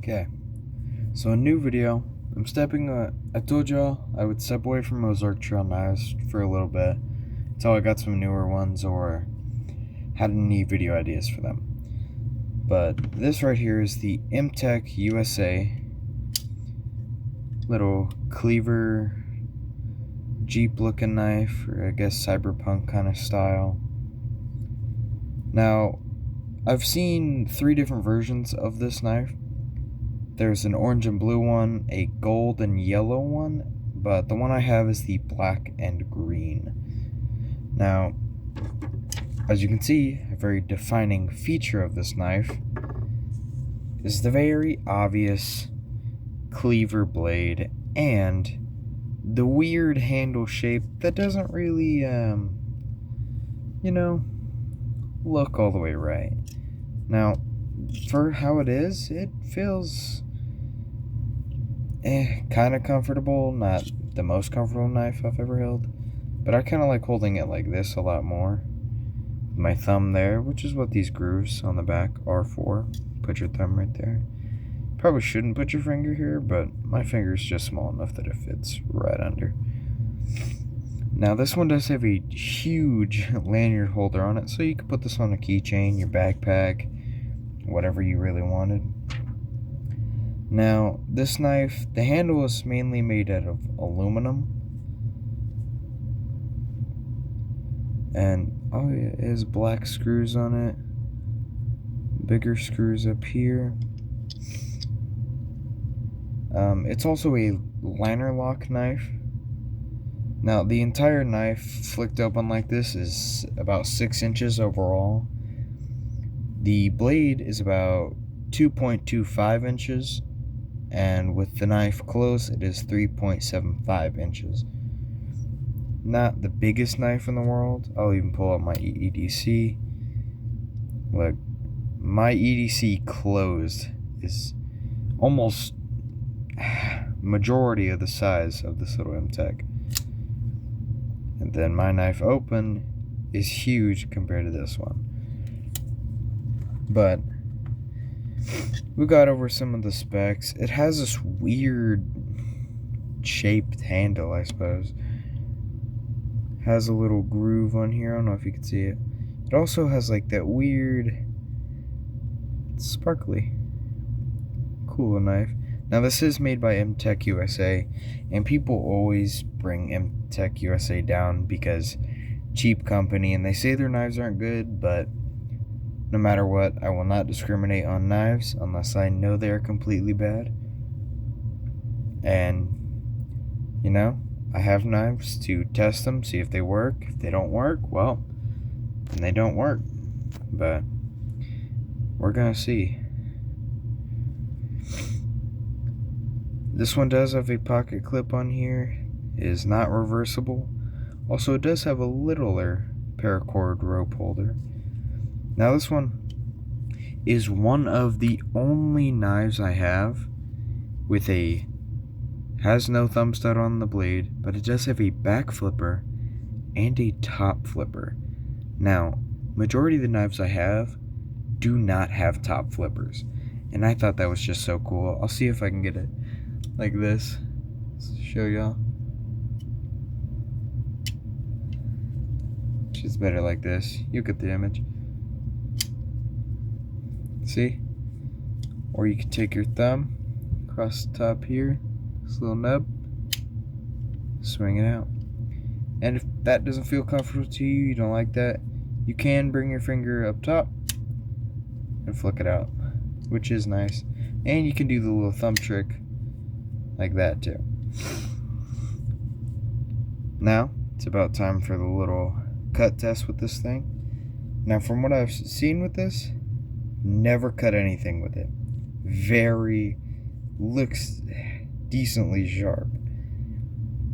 Okay, so a new video. I told y'all I would step away from Ozark Trail knives for a little bit until I got some newer ones or had any video ideas for them. But this right here is the Mtech USA little cleaver Jeep looking knife, or I guess cyberpunk kind of style. Now, I've seen 3 different versions of this knife. There's an orange and blue one, a gold and yellow one, but the one I have is the black and green. Now, as you can see, a very defining feature of this knife is the very obvious cleaver blade and the weird handle shape that doesn't really, look all the way right. Now, for how it is, it feels kind of comfortable. Not the most comfortable knife I've ever held, but I kind of like holding it like this a lot more. My thumb there, which is what these grooves on the back are for. Put your thumb right there. Probably shouldn't put your finger here, but my finger is just small enough that it fits right under. Now this one does have a huge lanyard holder on it, so you could put this on a keychain, your backpack, whatever you really wanted. Now this knife, the handle is mainly made out of aluminum, and it has black screws on it, bigger screws up here. It's also a liner lock knife. Now the entire knife flicked open like this is about 6 inches overall. The blade is about 2.25 inches, and with the knife closed it is 3.75 inches. Not the biggest knife in the world. I'll even pull up my EDC. Look, my EDC closed is almost majority of the size of this little Mtech. And then my knife open is huge compared to this one. But we got over some of the specs. It has this weird shaped handle, I suppose. Has a little groove on here. I don't know if you can see it. It also has like that weird sparkly cool knife. Now this is made by Mtech USA, and people always bring Mtech USA down because cheap company, and they say their knives aren't good, but no matter what, I will not discriminate on knives unless I know they are completely bad. And I have knives to test them, see if they work. If they don't work, well, then they don't work. But we're gonna see. This one does have a pocket clip on here. It is not reversible. Also, it does have a littler paracord rope holder. Now this one is one of the only knives I have with has no thumb stud on the blade, but it does have a back flipper and a top flipper. Now, majority of the knives I have do not have top flippers, and I thought that was just so cool. I'll see if I can get it like this. Let's show y'all. It's better like this. You get the image. See? Or you can take your thumb across the top here, this little nub, swing it out. And if that doesn't feel comfortable to you, you don't like that, you can bring your finger up top and flick it out, which is nice. And you can do the little thumb trick like that too. Now it's about time for the little cut test with this thing. Now from what I've seen with this, never cut anything with it. Looks decently sharp,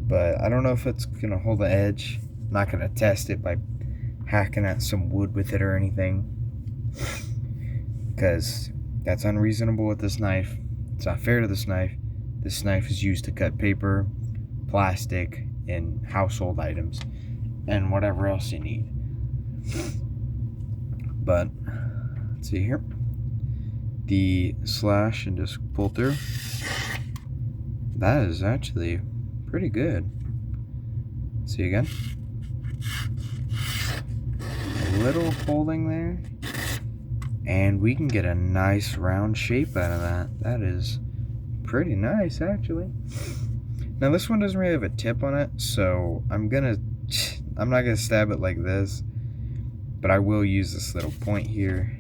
but I don't know if it's gonna hold the edge. I'm not gonna test it by hacking at some wood with it or anything, because that's unreasonable with this knife. It's not fair to this knife. This knife is used to cut paper, plastic, and household items, and whatever else you need. But let's see here. the slash and just pull through. That is actually pretty good. See again? A little folding there, and we can get a nice round shape out of that. That is pretty nice, actually. Now this one doesn't really have a tip on it, so I'm not gonna stab it like this, but I will use this little point here.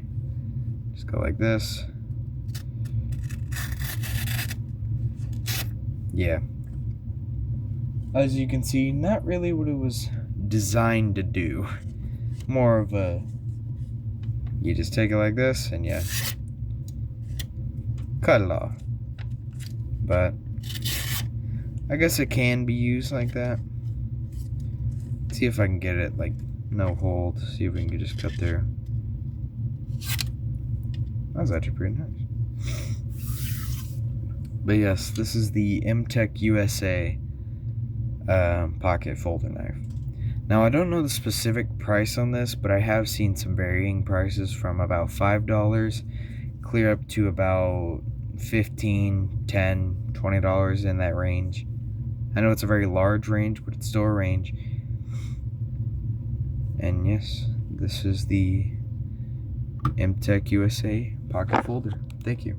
Just go like this. Yeah. As you can see, not really what it was designed to do. More of a, you just take it like this and yeah, cut it off. But I guess it can be used like that. See if I can get it like no hold. See if we can just cut through. That was actually pretty nice. But yes, this is the Mtech USA pocket folder knife. Now I don't know the specific price on this, but I have seen some varying prices from about $5 clear up to about $15, $10, $20 in that range. I know it's a very large range, but it's still a range. And yes, this is the Mtech USA pocket folder. Thank you.